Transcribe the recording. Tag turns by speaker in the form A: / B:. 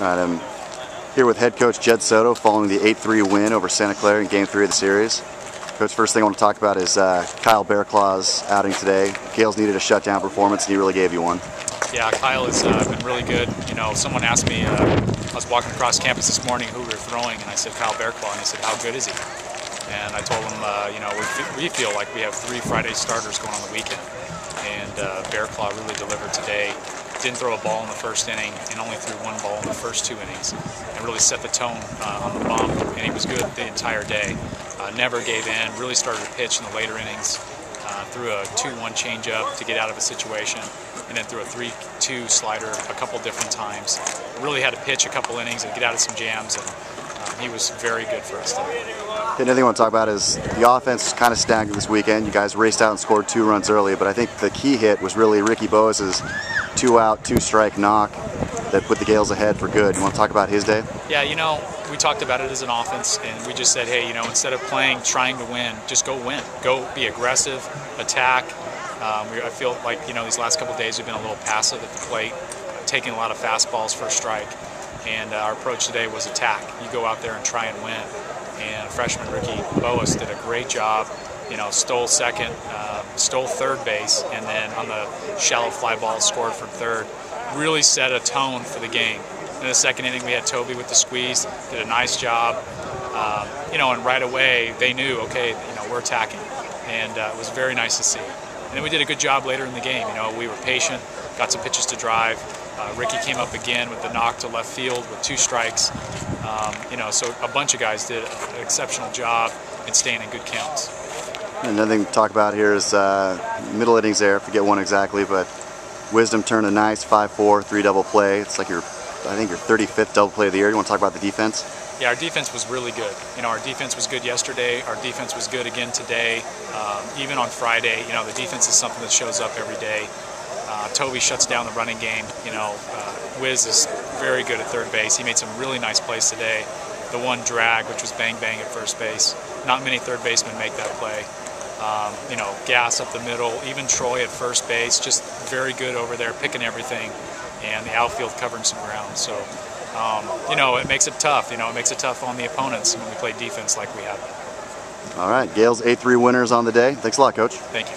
A: All right, I'm here with head coach Jed Soto following the 8-3 win over Santa Clara in Game 3 of the series. Coach, first thing I want to talk about is Kyle Bearclaw's outing today. Gales needed a shutdown performance, and he really gave you one.
B: Yeah, Kyle has been really good. You know, someone asked me, I was walking across campus this morning who we were throwing, and I said Kyle Bearclaw, and he said, how good is he? And I told him, you know, we feel like we have 3 Friday starters going on the weekend, and Bearclaw really delivered today. Didn't throw a ball in the first inning and only threw 1 ball in the first 2 innings, and really set the tone on the bump, and he was good the entire day. Never gave in, really started to pitch in the later innings, threw a 2-1 changeup to get out of a situation, and then threw a 3-2 slider a couple different times. Really had to pitch a couple innings and get out of some jams, and he was very good for us today.
A: Another thing I want to talk about is the offense kind of stagnant this weekend. You guys raced out and scored 2 runs early, but I think the key hit was really Ricky Boas's 2-out, 2-strike knock that put the Gales ahead for good. You want to talk about his day?
B: Yeah, you know, we talked about it as an offense, and we just said, hey, you know, instead of trying to win, just go win. Go be aggressive, attack. I feel like, you know, these last couple of days we've been a little passive at the plate, taking a lot of fastballs for a strike, and our approach today was attack. You go out there and try and win. And freshman Ricky Boas did a great job. You know, stole second, stole third base, and then on the shallow fly ball scored from third. Really set a tone for the game. In the second inning, we had Toby with the squeeze, did a nice job. You know, and right away they knew, okay, you know, we're attacking, and it was very nice to see. And then we did a good job later in the game. You know, we were patient, got some pitches to drive. Ricky came up again with the knock to left field with 2 strikes. You know, so a bunch of guys did an exceptional job in staying in good counts.
A: Another thing to talk about here is middle innings there, I forget one exactly, but Wisdom turned a nice 5-4, 3-double play. It's like I think your 35th double play of the year. You want to talk about the defense?
B: Yeah, our defense was really good. You know, our defense was good yesterday. Our defense was good again today. Even on Friday, you know, the defense is something that shows up every day. Toby shuts down the running game. You know, Wiz is very good at third base. He made some really nice plays today. The one drag, which was bang bang at first base. Not many third basemen make that play. You know, Gas up the middle. Even Troy at first base, just very good over there, picking everything, and the outfield covering some ground. So, you know, it makes it tough. You know, it makes it tough on the opponents when we play defense like we have.
A: All right, Gales 8-3 winners on the day. Thanks a lot, Coach.
B: Thank you.